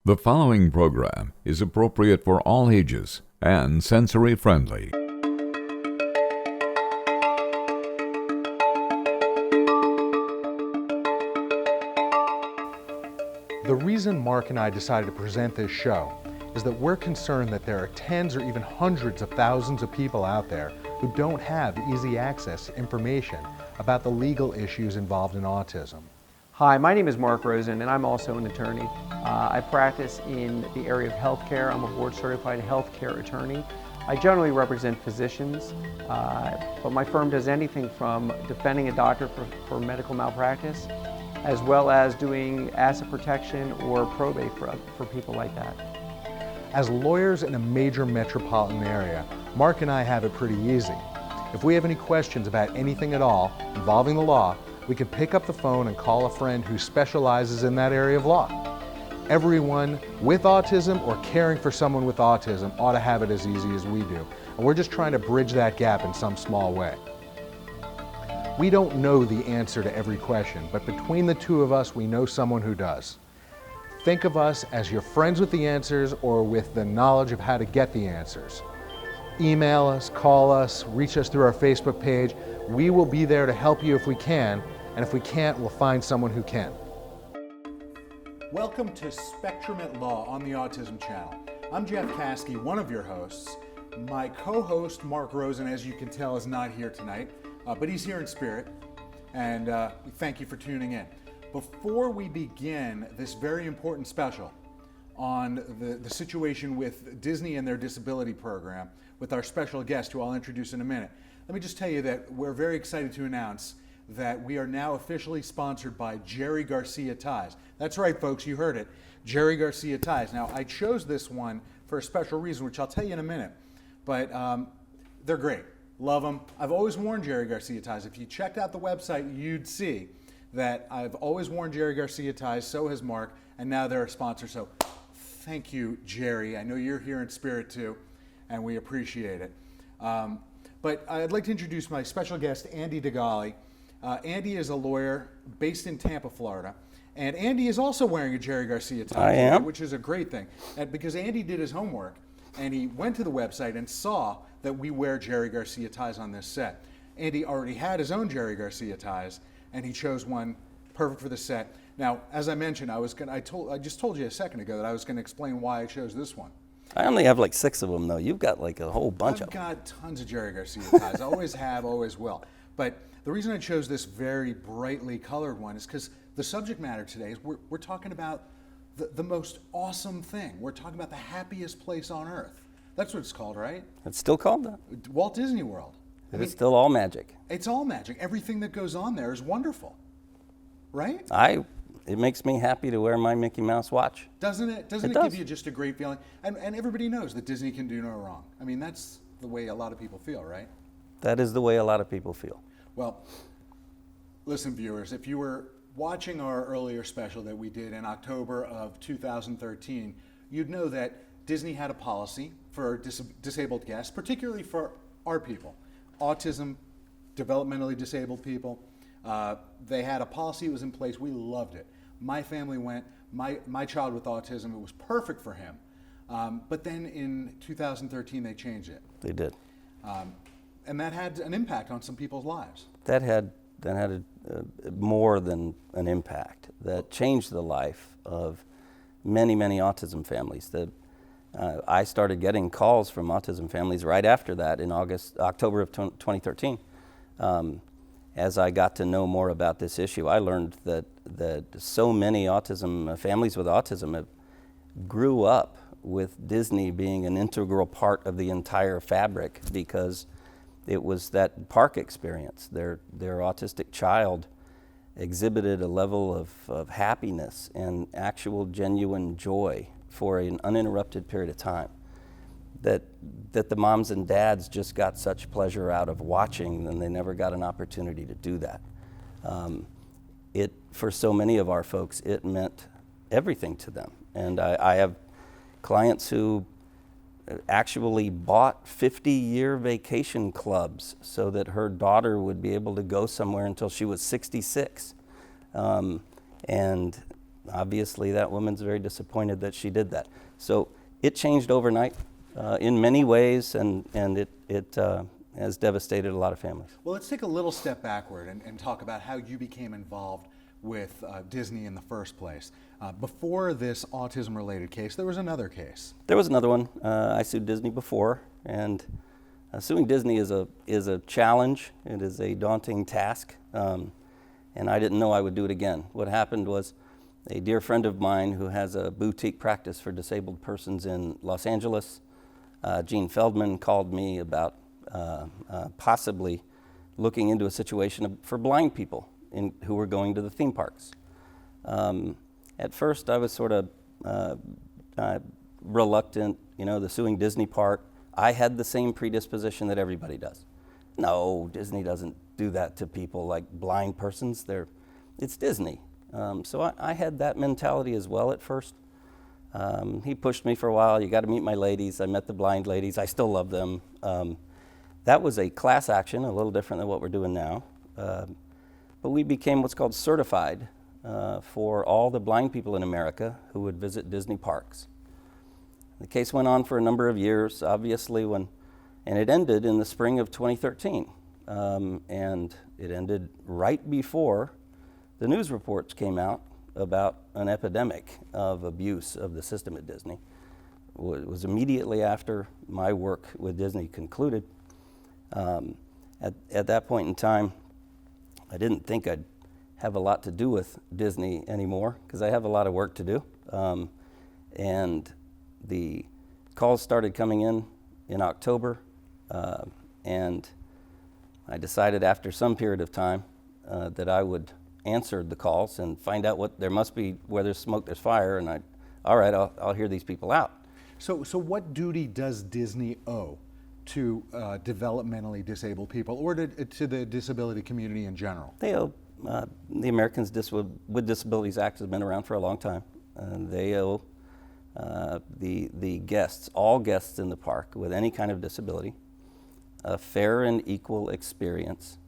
The following program is appropriate for all ages and sensory friendly. The reason Mark and I decided to present this show is that we're concerned that there are tens or even hundreds of thousands of people out there who don't have easy access to information about the legal issues involved in autism. Hi, my name is Mark Rosen, and I'm also an attorney. I practice in the area of healthcare. I'm a board-certified healthcare attorney. I generally represent physicians, but my firm does anything from defending a doctor for medical malpractice, as well as doing asset protection or probate for people like that. As lawyers in a major metropolitan area, Mark and I have it pretty easy. If we have any questions about anything at all involving the law, we can pick up the phone and call a friend who specializes in that area of law. Everyone with autism or caring for someone with autism ought to have it as easy as we do. And we're just trying to bridge that gap in some small way. We don't know the answer to every question, but between the two of us, we know someone who does. Think of us as your friends with the answers or with the knowledge of how to get the answers. Email us, call us, reach us through our Facebook page. We will be there to help you if we can, and if we can't, we'll find someone who can. Welcome to Spectrum at Law on the Autism Channel. I'm Jeff Caskey, one of your hosts. My co-host, Mark Rosen, as you can tell, is not here tonight, but he's here in spirit, and we thank you for tuning in. Before we begin this very important special on the situation with Disney and their disability program with our special guest, who I'll introduce in a minute, let me just tell you that we're very excited to announce that we are now officially sponsored by Jerry Garcia Ties. That's right, folks, you heard it, Jerry Garcia Ties. Now, I chose this one for a special reason, which I'll tell you in a minute, but they're great. Love them. I've always worn Jerry Garcia Ties. If you checked out the website, you'd see that I've always worn Jerry Garcia Ties, so has Mark, and now they're a sponsor, so thank you, Jerry. I know you're here in spirit too, and we appreciate it. But I'd like to introduce my special guest, Andy DeGali. Andy is a lawyer based in Tampa, Florida. And Andy is also wearing a Jerry Garcia tie, I am. which is a great thing. And because Andy did his homework, and he went to the website and saw that we wear Jerry Garcia ties on this set. Andy already had his own Jerry Garcia ties, and he chose one perfect for the set. Now, as I mentioned, I just told you a second ago that I was going to explain why I chose this one. I only have like 6 of them, though. You've got like a whole bunch of them. I've got tons of Jerry Garcia ties. Always have, always will. But the reason I chose this very brightly colored one is because the subject matter today is we're talking about the most awesome thing. We're talking about the happiest place on earth. That's what it's called, right? It's still called that. Walt Disney World. It's still all magic. It's all magic. Everything that goes on there is wonderful, right? It makes me happy to wear my Mickey Mouse watch. Doesn't it? Doesn't it does. give you just a great feeling? And everybody knows that Disney can do no wrong. I mean, that's the way a lot of people feel, right? That is the way a lot of people feel. Well, listen, viewers, if you were watching our earlier special that we did in October of 2013, you'd know that Disney had a policy for disabled guests, particularly for our people, autism, developmentally disabled people. They had a policy that was in place. We loved it. My family went. My child with autism, it was perfect for him. But then in 2013, they changed it. They did. And that had an impact on some people's lives. That had more than an impact. That changed the life of many, many autism families. I started getting calls from autism families right after that in October of 2013. As I got to know more about this issue, I learned that so many families with autism grew up with Disney being an integral part of the entire fabric because it was that park experience. Their autistic child exhibited a level of happiness and actual genuine joy for an uninterrupted period of time that the moms and dads just got such pleasure out of watching, and they never got an opportunity to do that. For so many of our folks, it meant everything to them. And I have clients who actually bought 50-year vacation clubs so that her daughter would be able to go somewhere until she was 66. And obviously that woman's very disappointed that she did that. So it changed overnight in many ways, and it has devastated a lot of families. Well, let's take a little step backward and talk about how you became involved with Disney in the first place. Before this autism-related case, there was another case. There was another one. I sued Disney before, and suing Disney is a challenge. It is a daunting task, and I didn't know I would do it again. What happened was a dear friend of mine who has a boutique practice for disabled persons in Los Angeles, Gene Feldman, called me about possibly looking into a situation for blind people who were going to the theme parks. At first, I was sort of reluctant, the suing Disney part. I had the same predisposition that everybody does. No, Disney doesn't do that to people like blind persons. It's Disney. So I had that mentality as well at first. He pushed me for a while. You got to meet my ladies. I met the blind ladies. I still love them. That was a class action, a little different than what we're doing now. But we became what's called certified for all the blind people in America who would visit Disney parks. The case went on for a number of years, obviously, and it ended in the spring of 2013. And it ended right before the news reports came out about an epidemic of abuse of the system at Disney. It was immediately after my work with Disney concluded. At that point in time, I didn't think I'd have a lot to do with Disney anymore because I have a lot of work to do. And the calls started coming in October, and I decided after some period of time that I would answer the calls and find out what there must be, where there's smoke, there's fire, and I'll hear these people out. So what duty does Disney owe to developmentally disabled people, or to the disability community in general? They owe, the Americans with Disabilities Act has been around for a long time. They owe the guests, all guests in the park with any kind of disability, a fair and equal experience,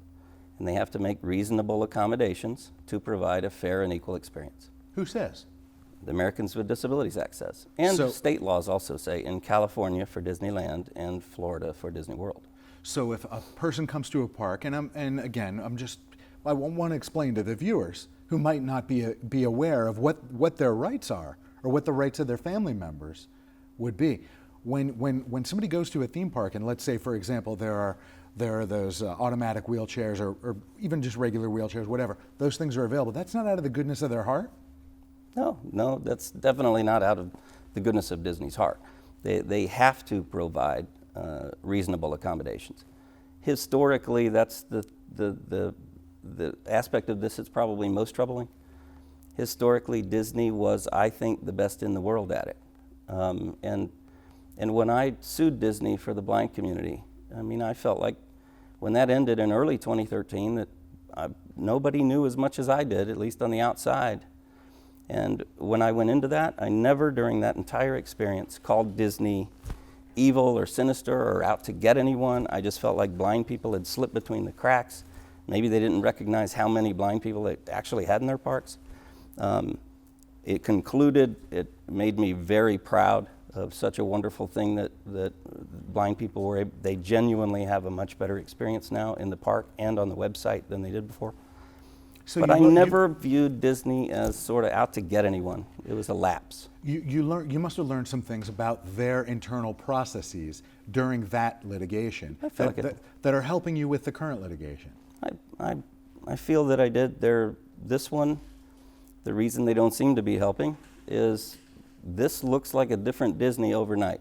and they have to make reasonable accommodations to provide a fair and equal experience. Who says? The Americans with Disabilities Act says. And state laws also say in California for Disneyland and Florida for Disney World. So if a person comes to a park, I want to explain to the viewers who might not be aware of what their rights are or what the rights of their family members would be. When somebody goes to a theme park, and let's say, for example, there are those automatic wheelchairs or even just regular wheelchairs, whatever, those things are available. That's not out of the goodness of their heart? No, that's definitely not out of the goodness of Disney's heart. They have to provide reasonable accommodations. Historically, that's the aspect of this that's probably most troubling. Historically, Disney was, I think, the best in the world at it. And when I sued Disney for the blind community, I felt like when that ended in early 2013 that nobody knew as much as I did, at least on the outside. And when I went into that, I never during that entire experience called Disney evil or sinister or out to get anyone. I just felt like blind people had slipped between the cracks. Maybe they didn't recognize how many blind people they actually had in their parks. It concluded, it made me very proud of such a wonderful thing that blind people they genuinely have a much better experience now in the park and on the website than they did before. So but I never viewed Disney as sort of out to get anyone. It was a lapse. You must have learned some things about their internal processes during that litigation that are helping you with the current litigation. I feel that I did. This one, the reason they don't seem to be helping is this looks like a different Disney overnight.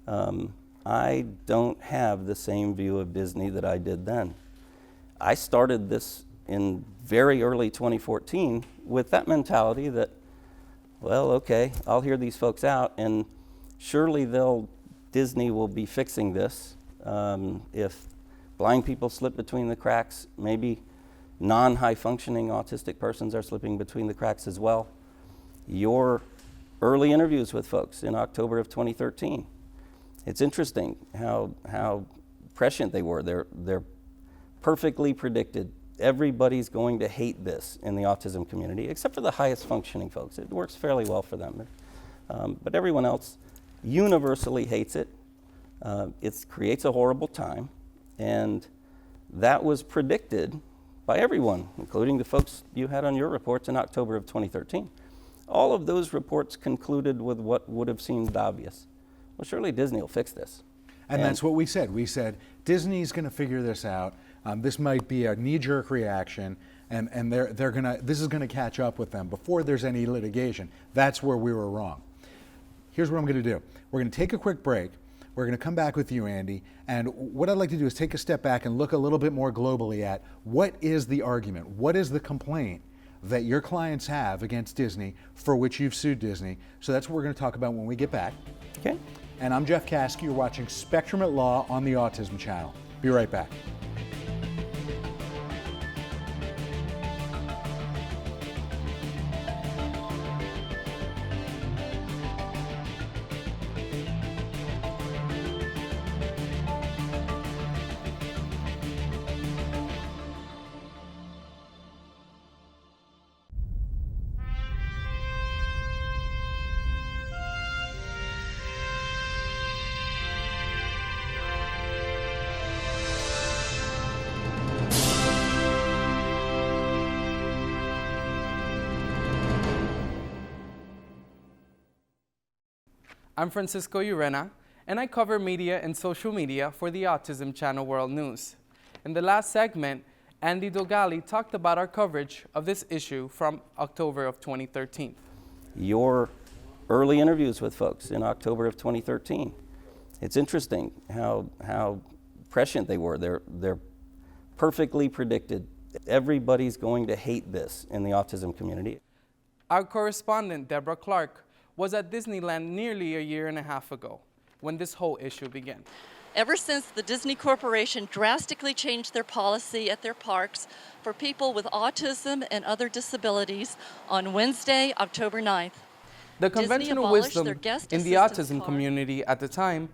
I don't have the same view of Disney that I did then. I started this in very early 2014 with that mentality that, well, okay, I'll hear these folks out, and surely Disney will be fixing this. If blind people slip between the cracks, maybe non-high functioning autistic persons are slipping between the cracks as well. Your early interviews with folks in October of 2013, it's interesting how prescient they were. They're perfectly predicted everybody's going to hate this in the autism community, except for the highest functioning folks. It works fairly well for them. But everyone else universally hates it. It creates a horrible time. And that was predicted by everyone, including the folks you had on your reports in October of 2013. All of those reports concluded with what would have seemed obvious. Well, surely Disney will fix this. And that's what we said. We said, Disney's going to figure this out. This might be a knee-jerk reaction, and this is going to catch up with them before there's any litigation. That's where we were wrong. Here's what I'm going to do. We're going to take a quick break. We're going to come back with you, Andy. And what I'd like to do is take a step back and look a little bit more globally at what is the argument, what is the complaint that your clients have against Disney for which you've sued Disney. So that's what we're going to talk about when we get back. Okay. And I'm Jeff Caskey. You're watching Spectrum at Law on the Autism Channel. Be right back. I'm Francisco Urena, and I cover media and social media for the Autism Channel World News. In the last segment, Andy Dogali talked about our coverage of this issue from October of 2013. Your early interviews with folks in October of 2013. It's interesting how prescient they were. They're perfectly predicted. Everybody's going to hate this in the autism community. Our correspondent, Deborah Clark, was at Disneyland nearly a year and a half ago when this whole issue began. Ever since the Disney Corporation drastically changed their policy at their parks for people with autism and other disabilities on Wednesday, October 9th. The Disney conventional abolished wisdom their guest in the assistance autism card. community at the time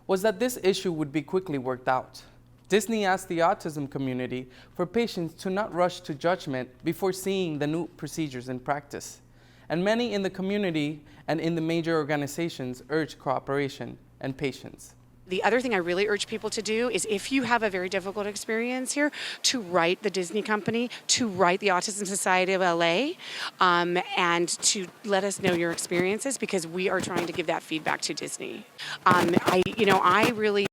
was that this issue would be quickly worked out. Disney asked the autism community for patients to not rush to judgment before seeing the new procedures in practice. And many in the community and in the major organizations urged cooperation and patience. The other thing I really urge people to do is, if you have a very difficult experience here, to write the Disney company, to write the Autism Society of LA, and to let us know your experiences, because we are trying to give that feedback to Disney. I really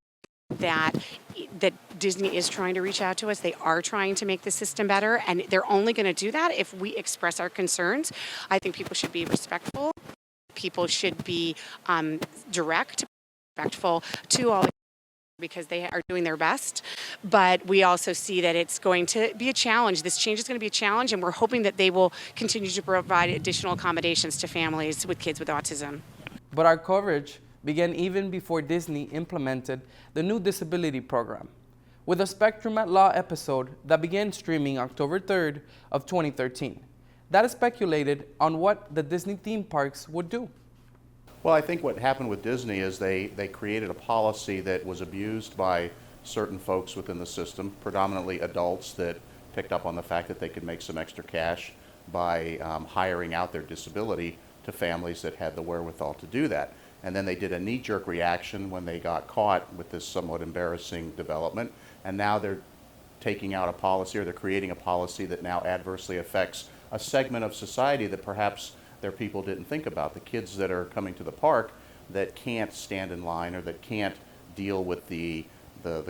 that Disney is trying to reach out to us. They are trying to make the system better, and they're only going to do that if we express our concerns. I think people should be respectful. People should be direct, respectful to all, because they are doing their best. But we also see that it's going to be a challenge. This change is going to be a challenge, and we're hoping that they will continue to provide additional accommodations to families with kids with autism. But our coverage began even before Disney implemented the new disability program, with a Spectrum at Law episode that began streaming October 3rd of 2013. That speculated on what the Disney theme parks would do. Well, I think what happened with Disney is they created a policy that was abused by certain folks within the system, predominantly adults that picked up on the fact that they could make some extra cash by hiring out their disability to families that had the wherewithal to do that. And then they did a knee-jerk reaction when they got caught with this somewhat embarrassing development. And now they're taking out a policy, or they're creating a policy that now adversely affects a segment of society that perhaps their people didn't think about. The kids that are coming to the park that can't stand in line, or that can't deal with the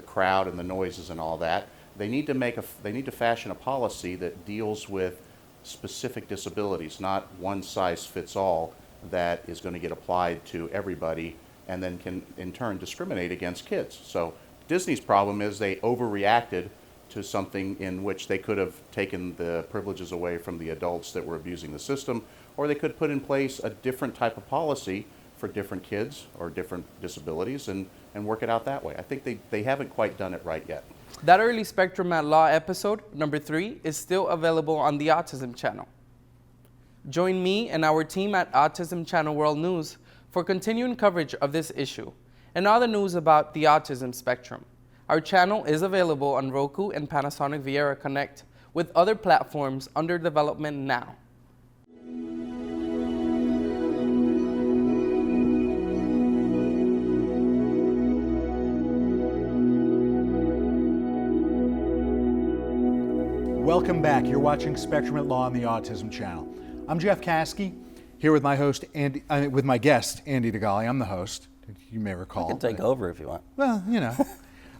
crowd and the noises and all that. They need to fashion a policy that deals with specific disabilities, not one size fits all that is going to get applied to everybody and then can in turn discriminate against kids. So Disney's problem is they overreacted to something in which they could have taken the privileges away from the adults that were abusing the system, or they could put in place a different type of policy for different kids or different disabilities and work it out that way. I think they haven't quite done it right yet. That early Spectrum at Law episode, number 3, is still available on the Autism Channel. Join me and our team at Autism Channel World News for continuing coverage of this issue and other news about the autism spectrum. Our channel is available on Roku and Panasonic Viera Connect, with other platforms under development now. Welcome back. You're watching Spectrum at Law on the Autism Channel. I'm Jeff Caskey, here with my host, with my guest, Andy DeGalli. I'm the host, you may recall. You can take over if you want. Well, you know.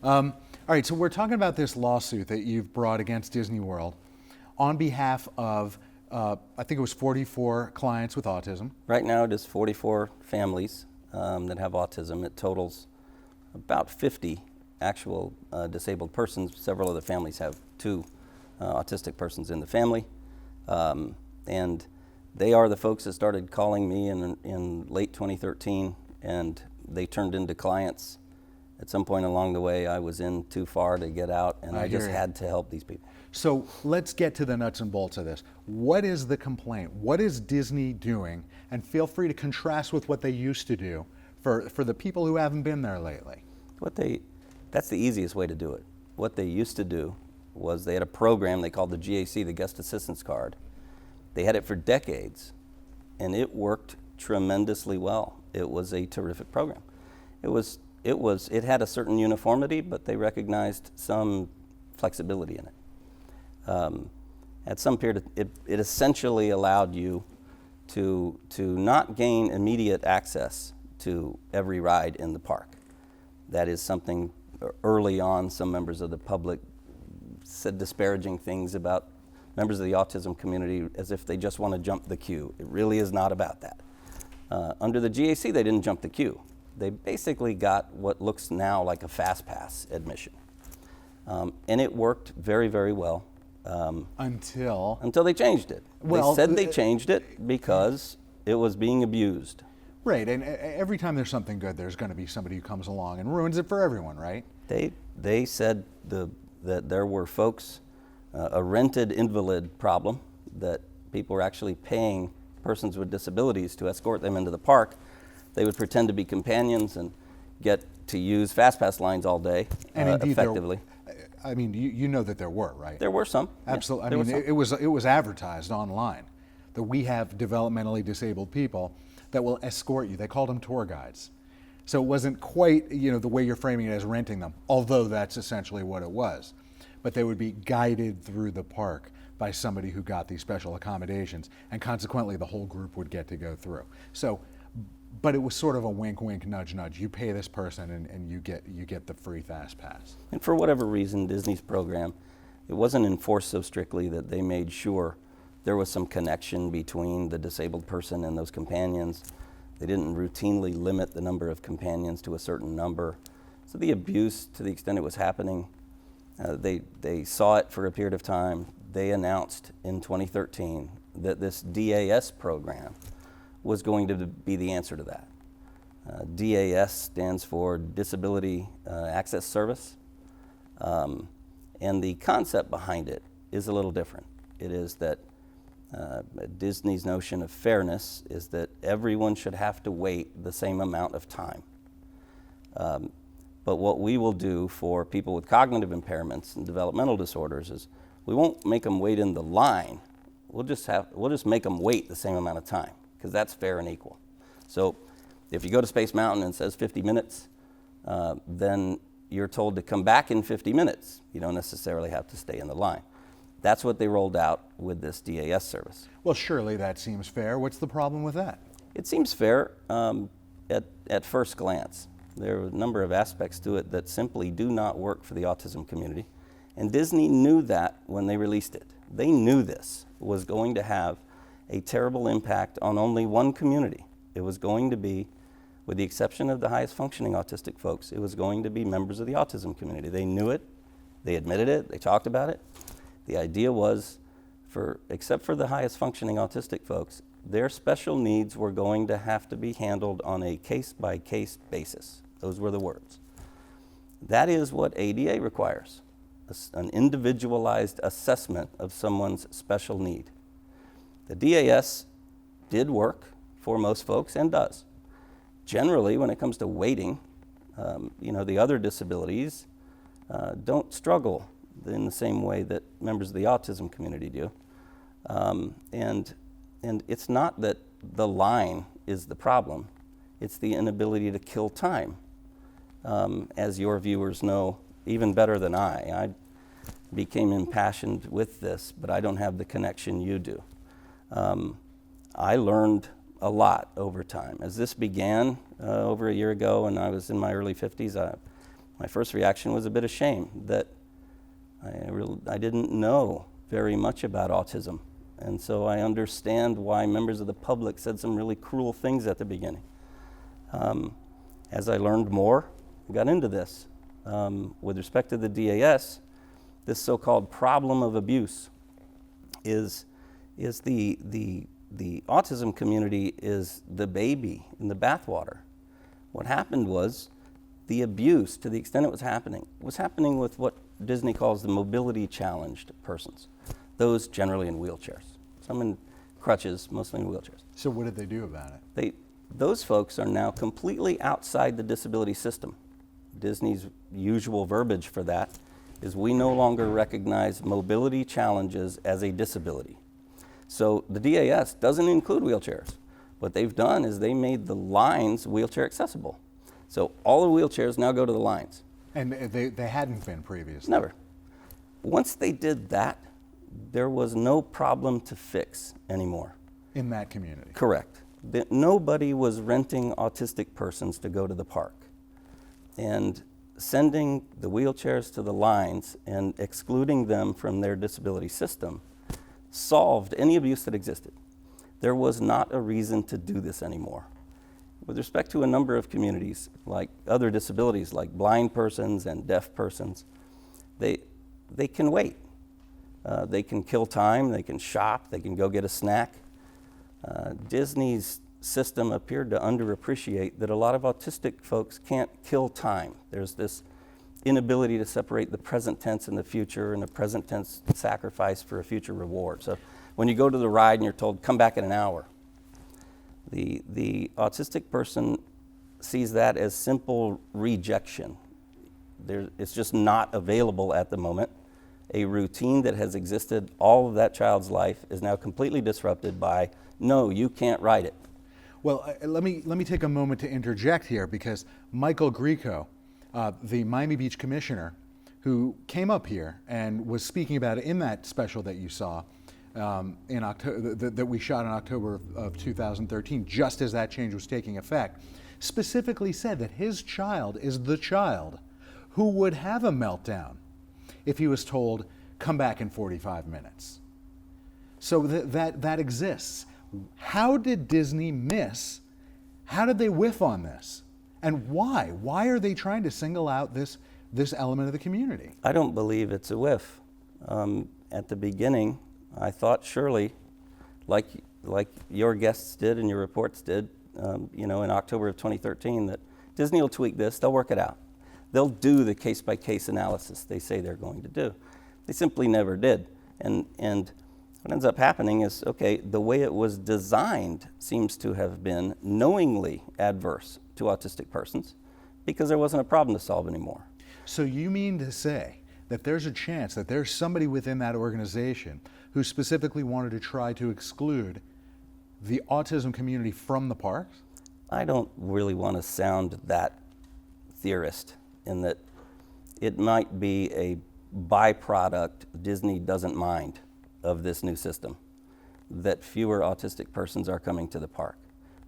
All right, so we're talking about this lawsuit that you've brought against Disney World on behalf of, I think it was 44 clients with autism. Right now it is 44 families that have autism. It totals about 50 actual disabled persons. Several of the families have 2 autistic persons in the family. And they are the folks that started calling me in late 2013, and they turned into clients. At some point along the way, I was in too far to get out, and I just had to help these people. So let's get to the nuts and bolts of this. What is the complaint? What is Disney doing? And feel free to contrast with what they used to do for the people who haven't been there lately. That's the easiest way to do it. What they used to do was they had a program they called the GAC, the Guest Assistance Card. They had it for decades, and it worked tremendously well. It was a terrific program. It had a certain uniformity, but they recognized some flexibility in it. At some period, it essentially allowed you to not gain immediate access to every ride in the park. That is something early on some members of the public said disparaging things about members of the autism community as if they just want to jump the queue. It really is not about that. Under the GAC, they didn't jump the queue. They basically got what looks now like a fast pass admission. And it worked very, very well. Until they changed it. Well, they said they changed it because it was being abused. Right, and every time there's something good, there's going to be somebody who comes along and ruins it for everyone, right? They said that there were folks, a rented invalid problem, that people were actually paying persons with disabilities to escort them into the park. They would pretend to be companions and get to use FastPass lines all day, and indeed effectively. I mean, you know that there were, right? There were some. Absolutely. Yeah, I mean, it was advertised online that we have developmentally disabled people that will escort you. They called them tour guides. So it wasn't quite, the way you're framing it as renting them, although that's essentially what it was. But they would be guided through the park by somebody who got these special accommodations, and consequently the whole group would get to go through. So, but it was sort of a wink, wink, nudge, nudge. You pay this person and you get the free fast pass. And for whatever reason, Disney's program, it wasn't enforced so strictly that they made sure there was some connection between the disabled person and those companions. They didn't routinely limit the number of companions to a certain number. So the abuse, to the extent it was happening, they saw it for a period of time. They announced in 2013 that this DAS program was going to be the answer to that. DAS stands for Disability Access Service. And the concept behind it is a little different. It is that Disney's notion of fairness is that everyone should have to wait the same amount of time. But what we will do for people with cognitive impairments and developmental disorders is we won't make them wait in the line. We'll just make them wait the same amount of time, because that's fair and equal. So if you go to Space Mountain and it says 50 minutes, then you're told to come back in 50 minutes. You don't necessarily have to stay in the line. That's what they rolled out with this DAS service. Well, surely that seems fair. What's the problem with that? It seems fair at first glance. There are a number of aspects to it that simply do not work for the autism community. And Disney knew that when they released it. They knew this was going to have a terrible impact on only one community. It was going to be, with the exception of the highest functioning autistic folks, it was going to be members of the autism community. They knew it, they admitted it, they talked about it. The idea was, except for the highest functioning autistic folks, their special needs were going to have to be handled on a case-by-case basis. Those were the words. That is what ADA requires, an individualized assessment of someone's special need. The DAS did work for most folks and does. Generally, when it comes to waiting, the other disabilities don't struggle in the same way that members of the autism community do. And it's not that the line is the problem, it's the inability to kill time. As your viewers know even better than I became impassioned with this, but I don't have the connection you do. I learned a lot over time. As this began over a year ago and I was in my early 50s, my first reaction was a bit of shame that I didn't know very much about autism. And so I understand why members of the public said some really cruel things at the beginning. As I learned more, I got into this. With respect to the DAS, this so-called problem of abuse is the autism community is the baby in the bathwater. What happened was the abuse, to the extent it was happening with what Disney calls the mobility challenged persons, those generally in wheelchairs, some in crutches, mostly in wheelchairs. So what did they do about it? Those folks are now completely outside the disability system. Disney's usual verbiage for that is we no longer recognize mobility challenges as a disability. So the DAS doesn't include wheelchairs. What they've done is they made the lines wheelchair accessible. So all the wheelchairs now go to the lines. And they hadn't been previously? Never. Once they did that, there was no problem to fix anymore. In that community? Correct. Nobody was renting autistic persons to go to the park. And sending the wheelchairs to the lines and excluding them from their disability system solved any abuse that existed. There was not a reason to do this anymore. With respect to a number of communities, like other disabilities, like blind persons and deaf persons, they can wait. They can kill time, they can shop, they can go get a snack. Disney's system appeared to underappreciate that a lot of autistic folks can't kill time. There's this inability to separate the present tense and the future, and the present tense sacrifice for a future reward. So when you go to the ride and you're told, come back in an hour, the autistic person sees that as simple rejection. It's just not available at the moment. A routine that has existed all of that child's life is now completely disrupted by, no, you can't ride it. Well, let me take a moment to interject here, because Michael Grieco, the Miami Beach commissioner, who came up here and was speaking about it in that special that you saw in October, that we shot in October of 2013, just as that change was taking effect, specifically said that his child is the child who would have a meltdown if he was told, come back in 45 minutes. So that exists. How did Disney miss? How did they whiff on this? And why? Why are they trying to single out this element of the community? I don't believe it's a whiff. At the beginning, I thought surely, like your guests did and your reports did, in October of 2013, that Disney will tweak this, they'll work it out. They'll do the case-by-case analysis they say they're going to do. They simply never did. And what ends up happening is, okay, the way it was designed seems to have been knowingly adverse to autistic persons because there wasn't a problem to solve anymore. So you mean to say that there's a chance that there's somebody within that organization who specifically wanted to try to exclude the autism community from the parks? I don't really want to sound that theorist, in that it might be a byproduct Disney doesn't mind of this new system, that fewer autistic persons are coming to the park.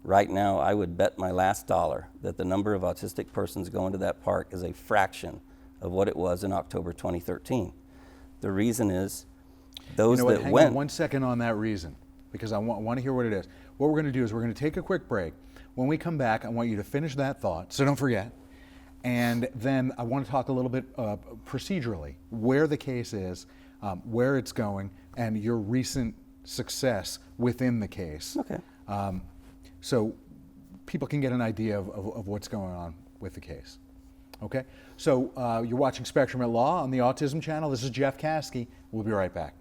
Right now, I would bet my last dollar that the number of autistic persons going to that park is a fraction of what it was in October 2013. The reason is those that hang went... on 1 second on that reason, because I want to hear what it is. What we're going to do is we're going to take a quick break. When we come back, I want you to finish that thought, so don't forget. And then I want to talk a little bit procedurally, where the case is, where it's going, and your recent success within the case. Okay. So people can get an idea of what's going on with the case. Okay? So you're watching Spectrum at Law on the Autism Channel. This is Jeff Caskey. We'll be right back.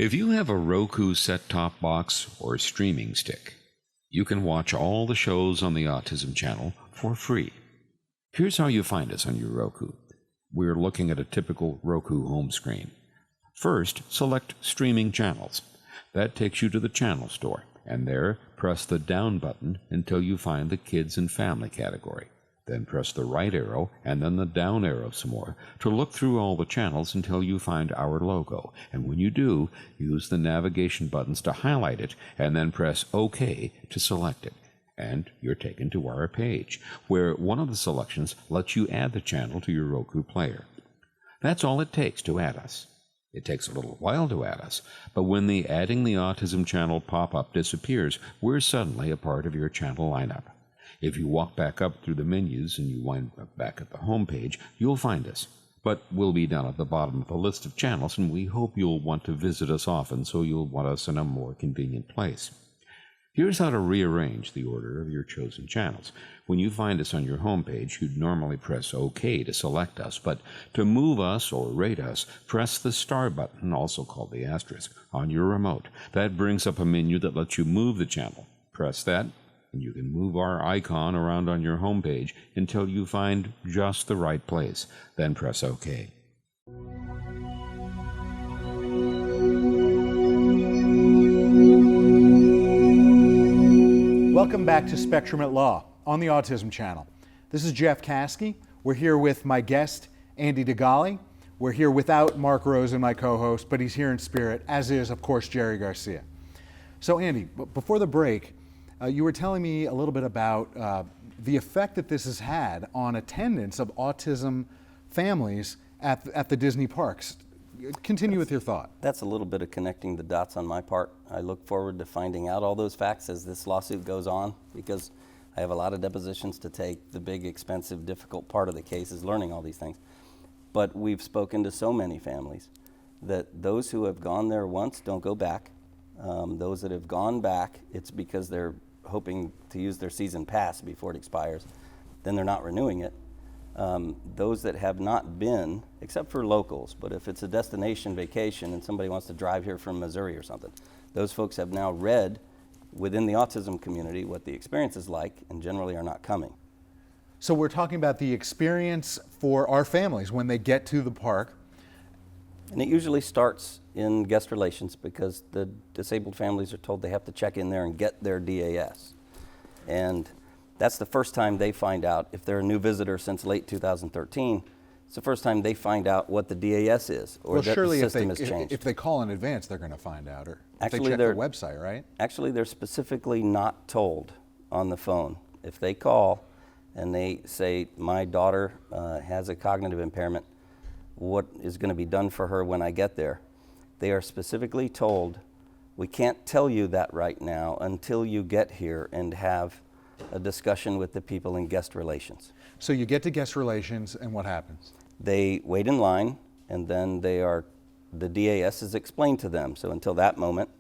If you have a Roku set-top box or streaming stick, you can watch all the shows on the Autism channel for free. Here's how you find us on your Roku. We're looking at a typical Roku home screen. First, select Streaming Channels. That takes you to the channel store, and there, press the down button until you find the Kids and Family category. Then press the right arrow and then the down arrow some more to look through all the channels until you find our logo. And when you do, use the navigation buttons to highlight it and then press OK to select it. And you're taken to our page, where one of the selections lets you add the channel to your Roku player. That's all it takes to add us. It takes a little while to add us, but when the Adding the Autism channel pop-up disappears, we're suddenly a part of your channel lineup. If you walk back up through the menus and you wind up back at the home page, you'll find us. But we'll be down at the bottom of the list of channels, and we hope you'll want to visit us often, so you'll want us in a more convenient place. Here's how to rearrange the order of your chosen channels. When you find us on your home page, you'd normally press OK to select us, but to move us or rate us, press the star button, also called the asterisk, on your remote. That brings up a menu that lets you move the channel. Press that, and you can move our icon around on your home page until you find just the right place. Then press OK. Welcome back to Spectrum at Law on the Autism Channel. This is Jeff Caskey. We're here with my guest, Andy DeGali. We're here without Mark Rosen, my co-host, but he's here in spirit, as is, of course, Jerry Garcia. So, Andy, before the break, you were telling me a little bit about the effect that this has had on attendance of autism families at the Disney parks. Continue with your thought. That's a little bit of connecting the dots on my part. I look forward to finding out all those facts as this lawsuit goes on, because I have a lot of depositions to take. The big, expensive, difficult part of the case is learning all these things. But we've spoken to so many families that those who have gone there once don't go back. Those that have gone back, it's because they're hoping to use their season pass before it expires. Then they're not renewing it. Those that have not been, except for locals, but if it's a destination vacation and somebody wants to drive here from Missouri or something, those folks have now read within the autism community what the experience is like and generally are not coming. So we're talking about the experience for our families when they get to the park. And it usually starts in guest relations, because the disabled families are told they have to check in there and get their DAS. And that's the first time they find out, if they're a new visitor since late 2013, it's the first time they find out what the DAS is, or that the system has changed. If they call in advance, they're going to find out, or Actually, if they check their website, right? Actually, they're specifically not told on the phone. If they call and they say, my daughter has a cognitive impairment, what is going to be done for her when I get there? They are specifically told, we can't tell you that right now until you get here and have a discussion with the people in guest relations. So you get to guest relations, and what happens? They wait in line, and then the DAS is explained to them. So until that moment,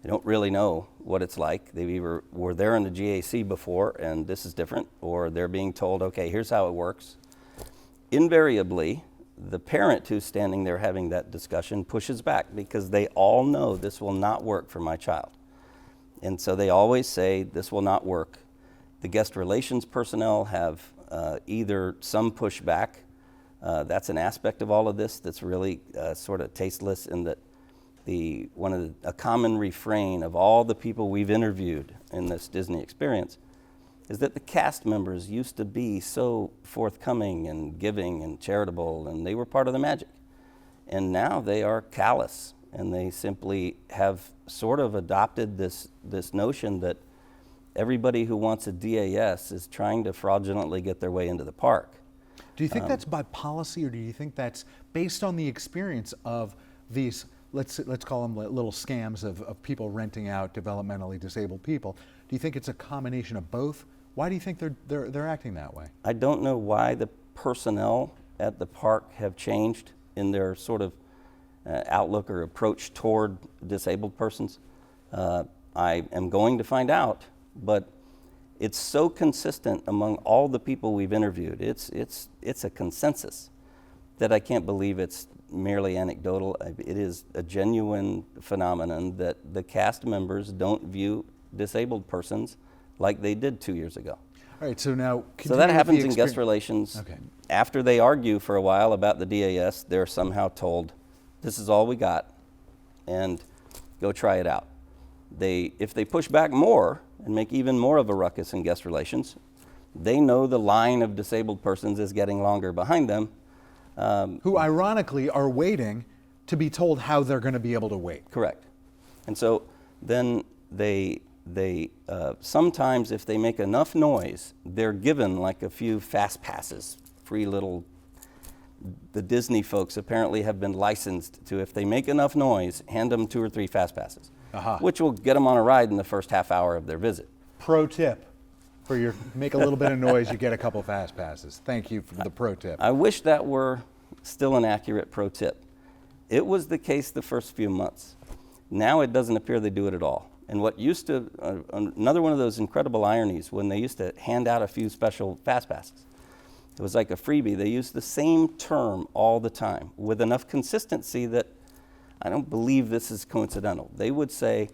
they don't really know what it's like. They either were there in the GAC before, and this is different, or they're being told, okay, here's how it works. Invariably, the parent who's standing there having that discussion pushes back, because they all know this will not work for my child. And so they always say, this will not work. The guest relations personnel have either some pushback. That's an aspect of all of this that's really sort of tasteless, in that a common refrain of all the people we've interviewed in this Disney experience is that the cast members used to be so forthcoming and giving and charitable, and they were part of the magic. And now they are callous, and they simply have sort of adopted this notion that everybody who wants a DAS is trying to fraudulently get their way into the park. Do you think that's by policy, or do you think that's based on the experience of these, let's call them little scams of people renting out developmentally disabled people? Do you think it's a combination of both? Why do you think they're acting that way? I don't know why the personnel at the park have changed in their sort of outlook or approach toward disabled persons. I am going to find out, but it's so consistent among all the people we've interviewed. It's a consensus that I can't believe it's merely anecdotal. It is a genuine phenomenon that the cast members don't view disabled persons like they did 2 years ago. All right, so now So that continue with happens the in guest relations. Okay. After they argue for a while about the DAS, they're somehow told, this is all we got, and go try it out. If they push back more and make even more of a ruckus in guest relations, they know the line of disabled persons is getting longer behind them. Who ironically are waiting to be told how they're going to be able to wait. Correct. And so then they sometimes, if they make enough noise, they're given like a few fast passes, free little. The Disney folks apparently have been licensed to, if they make enough noise, hand them 2 or 3 fast passes, which will get them on a ride in the first half hour of their visit. Pro tip. For your make a little bit of noise, you get a couple fast passes. Thank you for the pro tip. I wish that were still an accurate pro tip. It was the case the first few months. Now it doesn't appear they do it at all. And what used to, another one of those incredible ironies, when they used to hand out a few special fast passes, it was like a freebie. They used the same term all the time with enough consistency that I don't believe this is coincidental. They would say,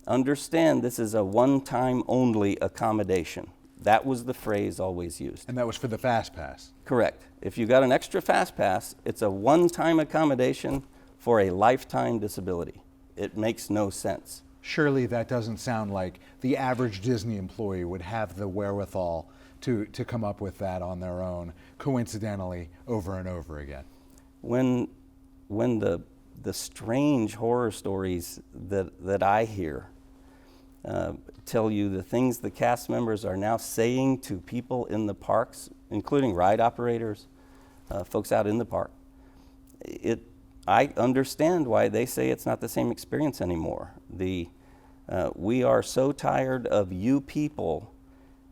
understand this is a one-time only accommodation. That was the phrase always used. And that was for the fast pass. Correct. If you got an extra fast pass, it's a one-time accommodation for a lifetime disability. It makes no sense. Surely that doesn't sound like the average Disney employee would have the wherewithal to come up with that on their own, coincidentally, over and over again. When the strange horror stories that I hear tell you the things the cast members are now saying to people in the parks, including ride operators, folks out in the park, I understand why they say it's not the same experience anymore. We are so tired of you people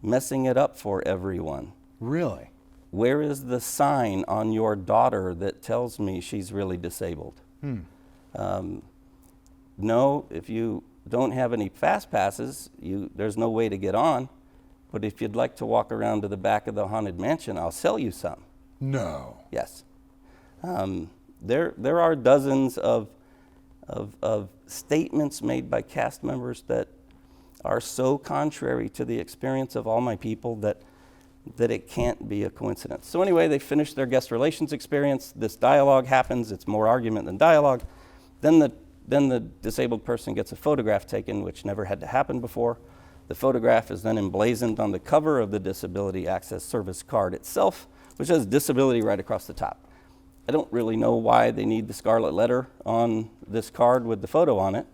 messing it up for everyone. Really? Where is the sign on your daughter that tells me she's really disabled? No, if you don't have any fast passes, there's no way to get on. But if you'd like to walk around to the back of the Haunted Mansion, I'll sell you some. No. Yes. There are dozens of statements made by cast members that are so contrary to the experience of all my people that it can't be a coincidence. So anyway, they finish their guest relations experience. This dialogue happens. It's more argument than dialogue. Then the disabled person gets a photograph taken, which never had to happen before. The photograph is then emblazoned on the cover of the Disability Access Service card itself, which has disability right across the top. I don't really know why they need the scarlet letter on this card with the photo on it.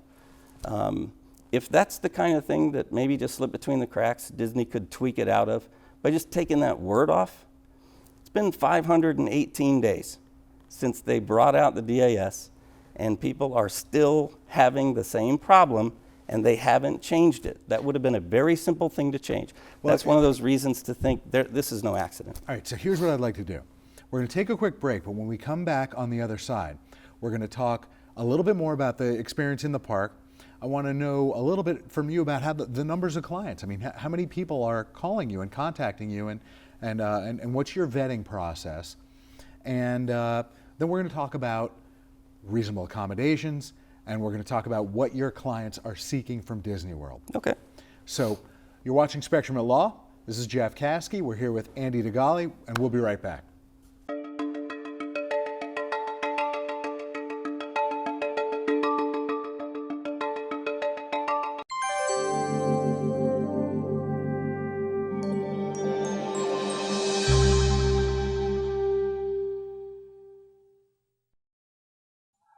If that's the kind of thing that maybe just slipped between the cracks, Disney could tweak it out of by just taking that word off. It's been 518 days since they brought out the DAS, and people are still having the same problem, and they haven't changed it. That would have been a very simple thing to change. Well, that's one of those reasons to think this is no accident. All right, so here's what I'd like to do. We're going to take a quick break, but when we come back on the other side, we're going to talk a little bit more about the experience in the park. I want to know a little bit from you about how the numbers of clients. I mean, how many people are calling you and contacting you, and what's your vetting process? And then we're going to talk about reasonable accommodations, and we're going to talk about what your clients are seeking from Disney World. Okay. So you're watching Spectrum at Law. This is Jeff Caskey. We're here with Andy DeGali, and we'll be right back.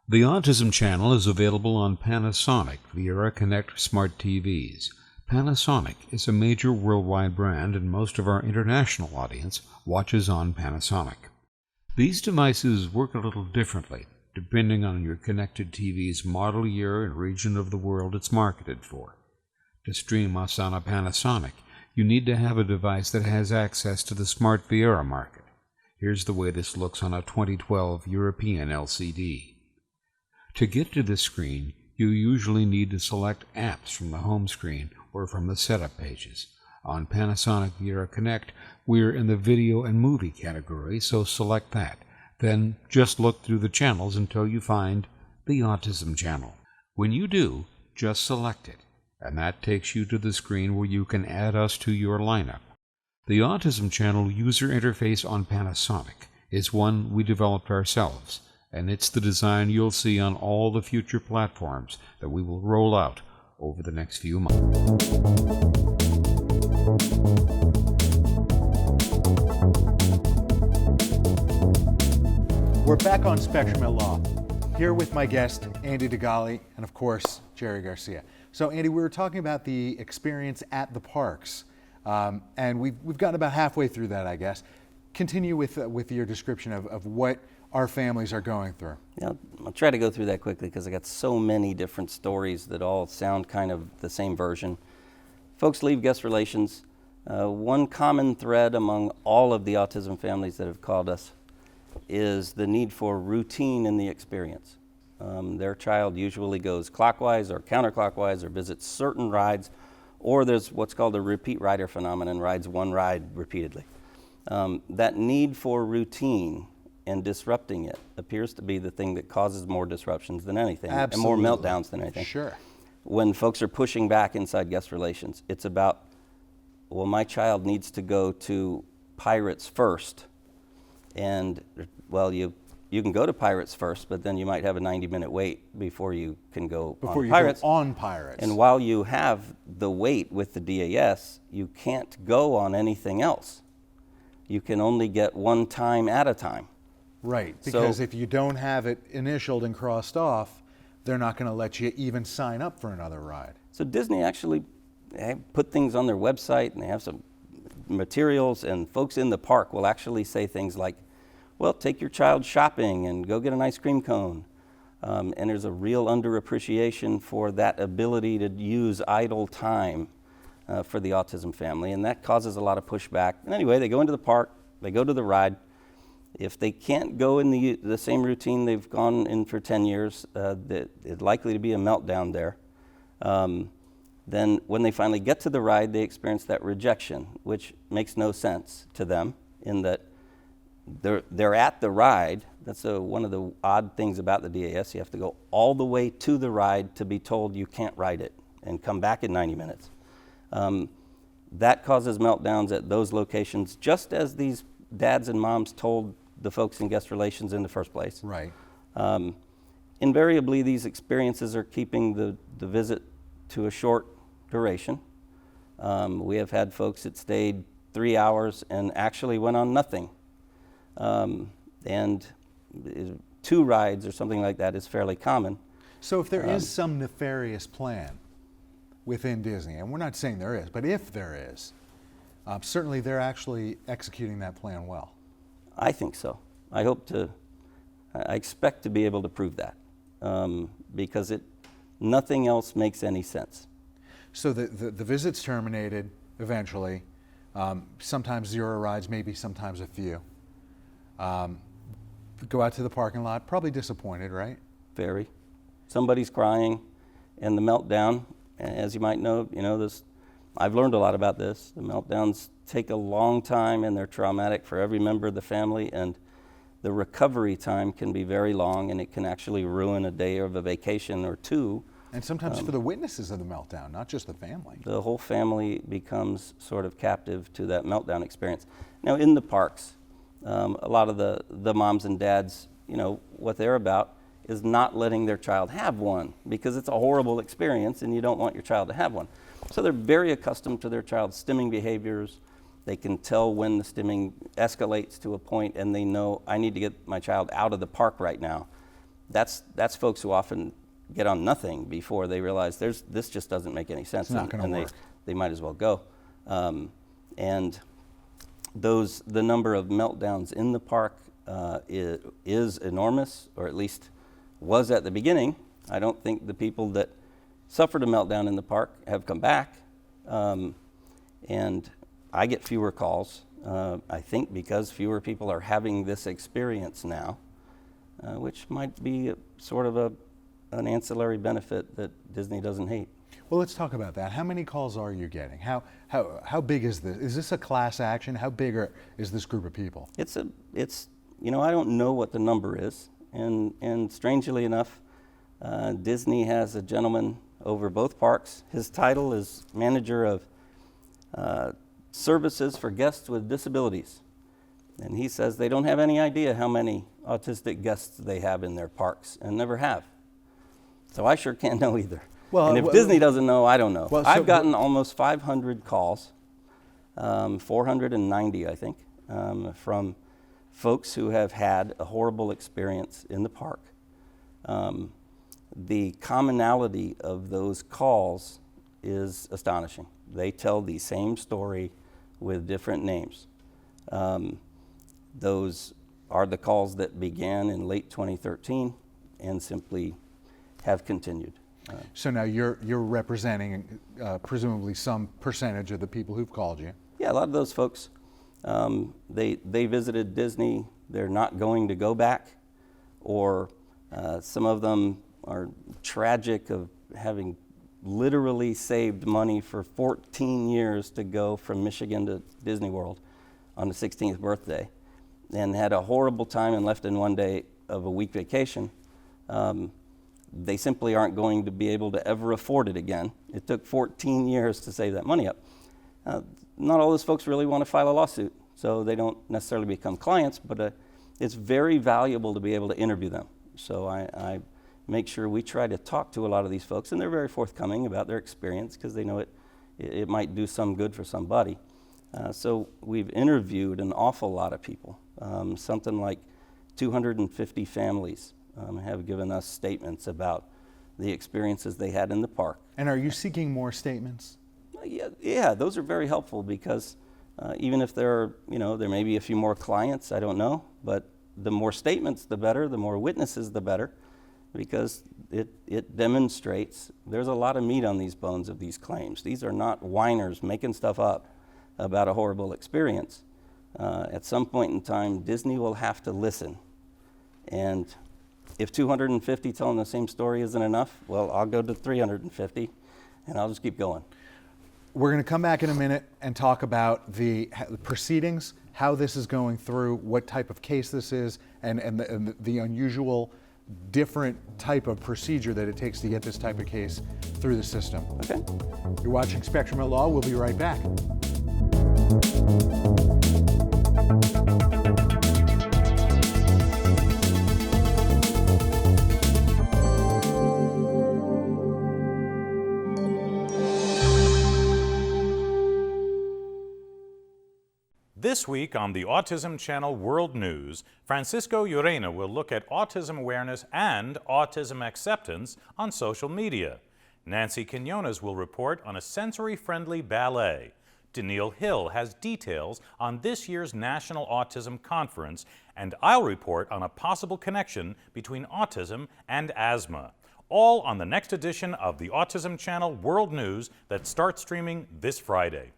The Autism Channel is available on Panasonic Viera Connect smart TVs. Panasonic is a major worldwide brand, and most of our international audience watches on Panasonic. These devices work a little differently, depending on your connected TV's model year and region of the world it's marketed for. To stream us on a Panasonic, you need to have a device that has access to the smart Viera market. Here's the way this looks on a 2012 European LCD. To get to this screen, you usually need to select apps from the home screen or from the setup pages. On Panasonic Viera Connect, we're in the video and movie category, so select that. Then just look through the channels until you find the Autism channel. When you do, just select it, and that takes you to the screen where you can add us to your lineup. The Autism channel user interface on Panasonic is one we developed ourselves, and it's the design you'll see on all the future platforms that we will roll out over the next few months. We're back on Spectrum at Law, here with my guest, Andy DeGali, and of course, Jerry Garcia. So Andy, we were talking about the experience at the parks, and we've gotten about halfway through that, I guess. Continue with your description of what our families are going through. Yeah, I'll try to go through that quickly because I got so many different stories that all sound kind of the same version. Folks leave guest relations. One common thread among all of the autism families that have called us is the need for routine in the experience. Their child usually goes clockwise or counterclockwise or visits certain rides, or there's what's called a repeat rider phenomenon, rides one ride repeatedly. That need for routine and disrupting it appears to be the thing that causes more disruptions than anything. Absolutely. And more meltdowns than anything. Sure. When folks are pushing back inside guest relations, it's about, well, my child needs to go to Pirates first. And, well, you can go to Pirates first, but then you might have a 90-minute wait before you can go Before on you Pirates. go on Pirates. And while you have the wait with the DAS, you can't go on anything else. You can only get one time at a time. Right, because So- if you don't have it initialed and crossed off, they're not going to let you even sign up for another ride. So Disney actually put things on their website, and they have some materials, and folks in the park will actually say things like, well, take your child shopping and go get an ice cream cone. And there's a real underappreciation for that ability to use idle time for the autism family, and that causes a lot of pushback. And anyway, they go into the park, they go to the ride. If they can't go in the same routine they've gone in for 10 years, it's likely to be a meltdown there. Then when they finally get to the ride, they experience that rejection, which makes no sense to them in that they're at the ride. That's one of the odd things about the DAS. You have to go all the way to the ride to be told you can't ride it and come back in 90 minutes. That causes meltdowns at those locations, just as these dads and moms told the folks in guest relations in the first place. Right. Invariably, these experiences are keeping the visit to a short duration. We have had folks that stayed 3 hours and actually went on nothing. And 2 rides or something like that is fairly common. So if there is some nefarious plan within Disney, and we're not saying there is, but if there is, certainly they're actually executing that plan well. I think so. I expect to be able to prove that because nothing else makes any sense. So the visit's terminated eventually. Sometimes 0 rides, maybe sometimes a few. Go out to the parking lot, probably disappointed, right? Very. Somebody's crying, and the meltdown, as you might know, this. I've learned a lot about this. The meltdowns take a long time, and they're traumatic for every member of the family, and the recovery time can be very long, and it can actually ruin a day of a vacation or 2. And sometimes for the witnesses of the meltdown, not just the family. The whole family becomes sort of captive to that meltdown experience. Now, in the parks, a lot of the moms and dads, what they're about is not letting their child have one because it's a horrible experience and you don't want your child to have one. So they're very accustomed to their child's stimming behaviors. They can tell when the stimming escalates to a point and they know, I need to get my child out of the park right now. That's folks who often get on nothing before they realize this just doesn't make any sense. It's not going to work. They might as well go. And the number of meltdowns in the park is enormous, or at least was at the beginning. I don't think the people that suffered a meltdown in the park have come back. And I get fewer calls, I think because fewer people are having this experience now, which might be sort of an ancillary benefit that Disney doesn't hate. Well, let's talk about that. How many calls are you getting? How big is this? Is this a class action? How big is this group of people? It's I don't know what the number is. And strangely enough, Disney has a gentleman over both parks. His title is Manager of Services for Guests with Disabilities. And he says they don't have any idea how many autistic guests they have in their parks and never have. So I sure can't know either. And if Disney doesn't know, I don't know. I've gotten almost 500 calls, 490 I think, from folks who have had a horrible experience in the park. The commonality of those calls is astonishing. They tell the same story with different names. Those are the calls that began in late 2013 and simply have continued. So now you're representing presumably some percentage of the people who've called you. Yeah, a lot of those folks, they visited Disney, they're not going to go back, or some of them are tragic of having literally saved money for 14 years to go from Michigan to Disney World on the 16th birthday, and had a horrible time and left in one day of a week vacation. They simply aren't going to be able to ever afford it again. It took 14 years to save that money up. Not all those folks really want to file a lawsuit, so they don't necessarily become clients, but it's very valuable to be able to interview them. So I make sure we try to talk to a lot of these folks, and they're very forthcoming about their experience because they know it might do some good for somebody. So we've interviewed an awful lot of people. Something like 250 families have given us statements about the experiences they had in the park. And are you seeking more statements? Yeah, those are very helpful because even if there may be a few more clients, I don't know, but the more statements, the better, the more witnesses, the better, because it demonstrates there's a lot of meat on these bones of these claims. These are not whiners making stuff up about a horrible experience. At some point in time, Disney will have to listen. And if 250 telling the same story isn't enough, well, I'll go to 350, and I'll just keep going. We're going to come back in a minute and talk about the proceedings, how this is going through, what type of case this is, and the unusual, different type of procedure that it takes to get this type of case through the system. Okay. You're watching Spectrum at Law. We'll be right back. This week on the Autism Channel World News, Francisco Urena will look at autism awareness and autism acceptance on social media. Nancy Quinones will report on a sensory-friendly ballet. Daniil Hill has details on this year's National Autism Conference, and I'll report on a possible connection between autism and asthma. All on the next edition of the Autism Channel World News that starts streaming this Friday.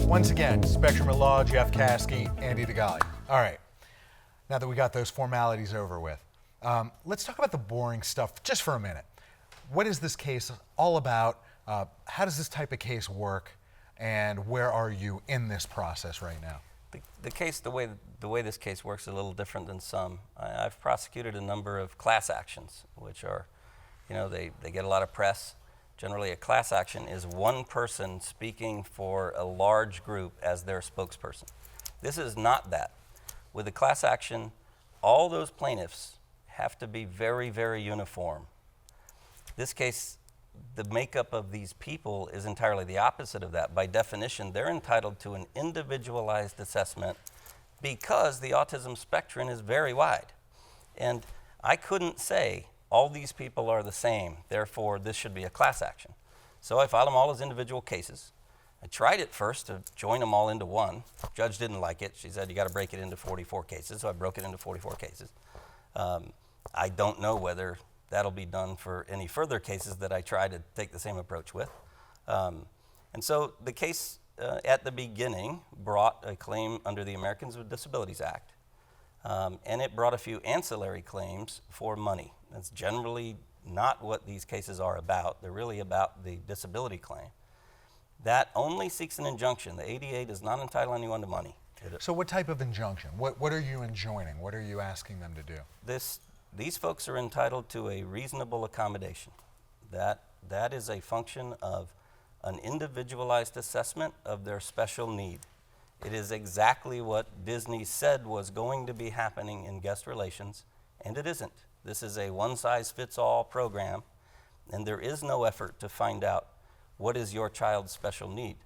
Once again, Spectrum at Law, Jeff Caskey, Andy DeGali. All right, now that we got those formalities over with, let's talk about the boring stuff just for a minute. What is this case all about? How does this type of case work? And where are you in this process right now? The case, the way this case works is a little different than some. I've prosecuted a number of class actions, which are, they get a lot of press. Generally, a class action is one person speaking for a large group as their spokesperson. This is not that. With a class action, all those plaintiffs have to be very, very uniform. This case, the makeup of these people is entirely the opposite of that. By definition, they're entitled to an individualized assessment because the autism spectrum is very wide. And I couldn't say all these people are the same, therefore this should be a class action. So I filed them all as individual cases. I tried at first to join them all into one. Judge didn't like it. She said you got to break it into 44 cases, so I broke it into 44 cases. I don't know whether that'll be done for any further cases that I try to take the same approach with. And so the case at the beginning brought a claim under the Americans with Disabilities Act, and it brought a few ancillary claims for money. That's generally not what these cases are about. They're really about the disability claim. That only seeks an injunction. The ADA does not entitle anyone to money. So what type of injunction? What are you enjoining? What are you asking them to do? These folks are entitled to a reasonable accommodation. That is a function of an individualized assessment of their special need. It is exactly what Disney said was going to be happening in guest relations, and it isn't. This is a one-size-fits-all program, and there is no effort to find out what is your child's special need.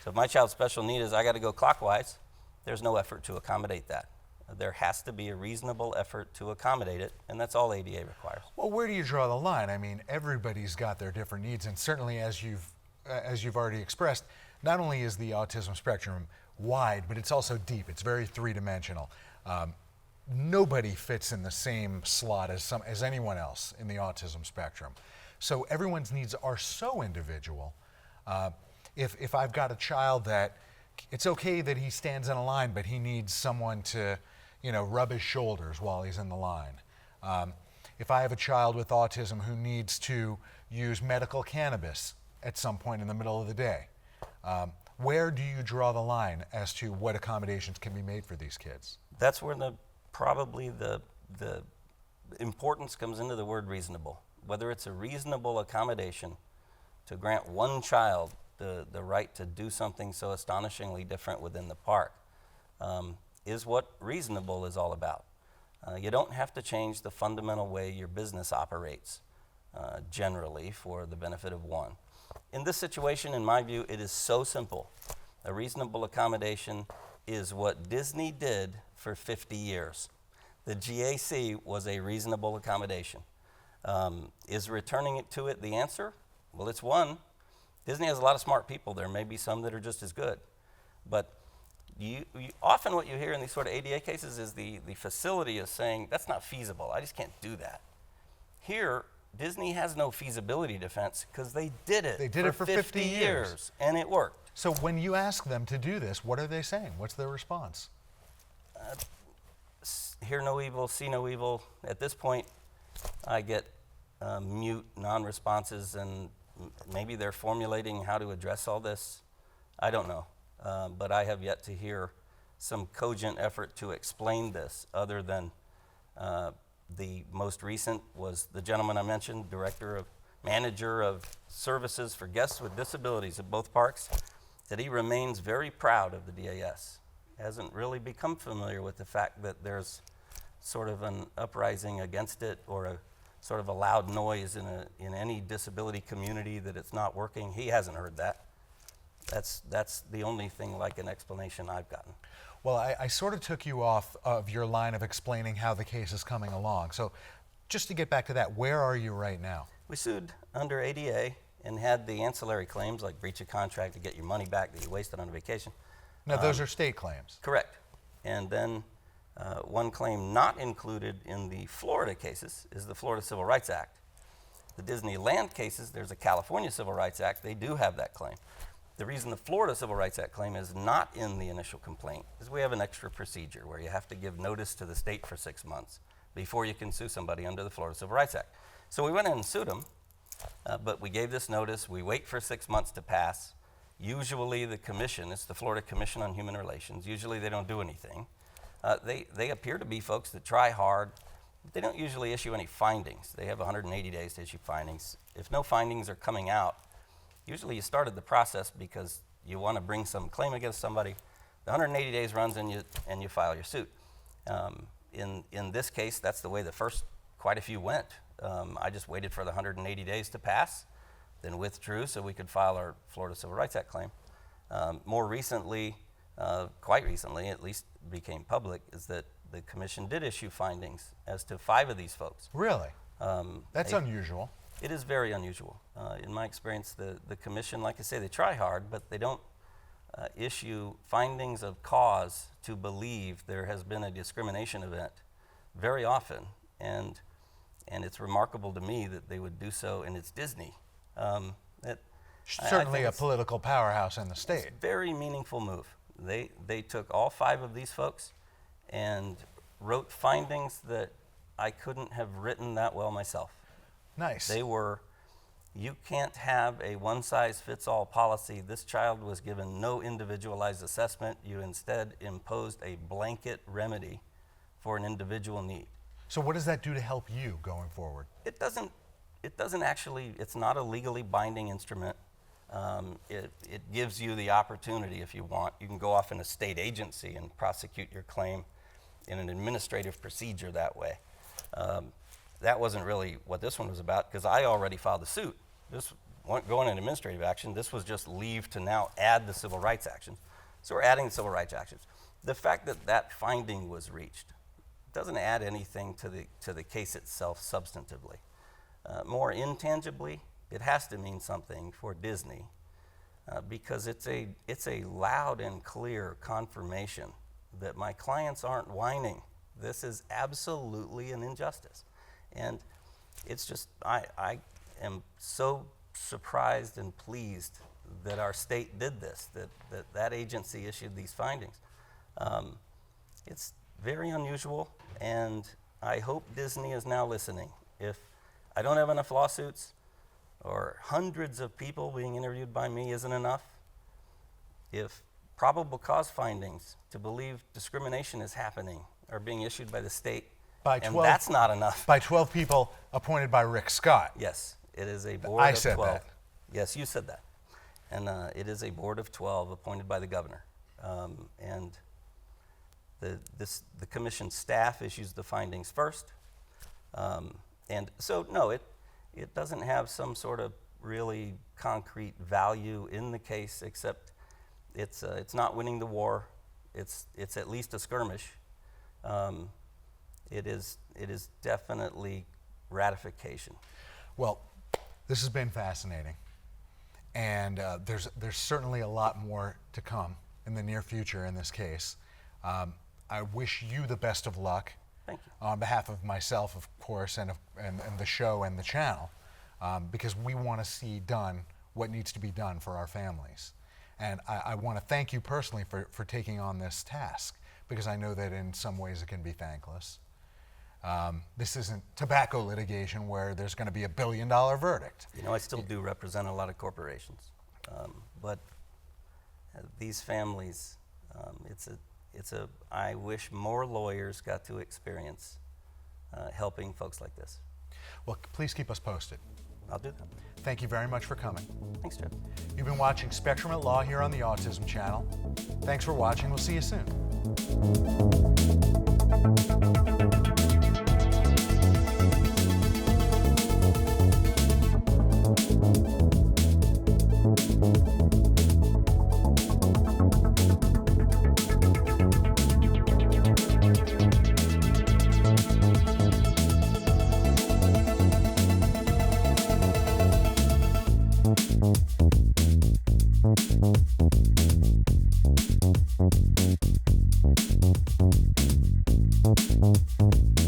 So if my child's special need is I got to go clockwise, there's no effort to accommodate that. There has to be a reasonable effort to accommodate it, and that's all ADA requires. Well, where do you draw the line? I mean, everybody's got their different needs, and certainly as you've already expressed, not only is the autism spectrum wide, but it's also deep. It's very three-dimensional. Nobody fits in the same slot as anyone else in the autism spectrum. So everyone's needs are so individual. If I've got a child that it's okay that he stands in a line, but he needs someone to, rub his shoulders while he's in the line. If I have a child with autism who needs to use medical cannabis at some point in the middle of the day, where do you draw the line as to what accommodations can be made for these kids? That's where probably the importance comes into the word reasonable. Whether it's a reasonable accommodation to grant one child the right to do something so astonishingly different within the park is what reasonable is all about. You don't have to change the fundamental way your business operates generally for the benefit of one. In this situation, in my view, it is so simple. A reasonable accommodation is what Disney did for 50 years. The GAC was a reasonable accommodation. Is returning it to it the answer? Well, it's one. Disney has a lot of smart people. There may be some that are just as good. But often what you hear in these sort of ADA cases is the facility is saying, that's not feasible. I just can't do that. Here, Disney has no feasibility defense because they did it. They did it for 50 years, and it worked. So when you ask them to do this, what are they saying? What's their response? Hear no evil, see no evil. At this point, I get mute non-responses, and maybe they're formulating how to address all this. I don't know. But I have yet to hear some cogent effort to explain this other than the most recent was the gentleman I mentioned, manager of services for guests with disabilities at both parks, that he remains very proud of the DAS. Hasn't really become familiar with the fact that there's sort of an uprising against it or a sort of a loud noise in any disability community that it's not working. He hasn't heard that. That's the only thing like an explanation I've gotten. Well, I sort of took you off of your line of explaining how the case is coming along. So just to get back to that, where are you right now? We sued under ADA and had the ancillary claims like breach of contract to get your money back that you wasted on a vacation. Now, those are state claims. Correct. And then one claim not included in the Florida cases is the Florida Civil Rights Act. The Disneyland cases, there's a California Civil Rights Act. They do have that claim. The reason the Florida Civil Rights Act claim is not in the initial complaint is we have an extra procedure where you have to give notice to the state for 6 months before you can sue somebody under the Florida Civil Rights Act. So we went in and sued them, but we gave this notice. We wait for 6 months to pass. Usually the commission, it's the Florida Commission on Human Relations, usually they don't do anything. They appear to be folks that try hard, but they don't usually issue any findings. They have 180 days to issue findings. If no findings are coming out, usually you started the process because you want to bring some claim against somebody. The 180 days runs and you file your suit. In this case, that's the way the first quite a few went. I just waited for the 180 days to pass, then withdrew so we could file our Florida Civil Rights Act claim. More recently, quite recently, at least became public, is that the commission did issue findings as to 5 of these folks. Really? That's unusual. It is very unusual. In my experience, the commission, like I say, they try hard, but they don't issue findings of cause to believe there has been a discrimination event very often. And it's remarkable to me that they would do so, and it's Disney. Certainly a political powerhouse in the state. It's a very meaningful move. They took all 5 of these folks and wrote findings that I couldn't have written that well myself. Nice. They were, you can't have a one-size-fits-all policy. This child was given no individualized assessment. You instead imposed a blanket remedy for an individual need. So what does that do to help you going forward? It doesn't actually, it's not a legally binding instrument. It gives you the opportunity, if you want. You can go off in a state agency and prosecute your claim in an administrative procedure that way. That wasn't really what this one was about, because I already filed the suit. This wasn't going in administrative action. This was just leave to now add the civil rights actions. So we're adding the civil rights actions. The fact that that finding was reached doesn't add anything to the case itself substantively. More intangibly, it has to mean something for Disney, because it's a loud and clear confirmation that my clients aren't whining. This is absolutely an injustice. And it's just, I am so surprised and pleased that our state did this, that agency issued these findings. It's very unusual, and I hope Disney is now listening. If I don't have enough lawsuits, or hundreds of people being interviewed by me isn't enough, if probable cause findings to believe discrimination is happening are being issued by the state, and that's not enough. By 12 people appointed by Rick Scott. Yes, it is a board I of said 12. that. Yes, you said that. And it is a board of 12 appointed by the governor. And the commission staff issues the findings first. And so, no, it doesn't have some sort of really concrete value in the case, except it's not winning the war. It's at least a skirmish. It is definitely ratification. Well, this has been fascinating, and there's certainly a lot more to come in the near future in this case. I wish you the best of luck. Thank you. On behalf of myself, of course, and the show and the channel, because we want to see done what needs to be done for our families. And I want to thank you personally for taking on this task, because I know that in some ways it can be thankless. This isn't tobacco litigation where there's going to be $1 billion verdict. You know, I still do represent a lot of corporations, but these families, I wish more lawyers got to experience helping folks like this. Well, please keep us posted. I'll do that. Thank you very much for coming. Thanks, Jeff. You've been watching Spectrum at Law here on the Autism Channel. Thanks for watching. We'll see you soon. Thank you.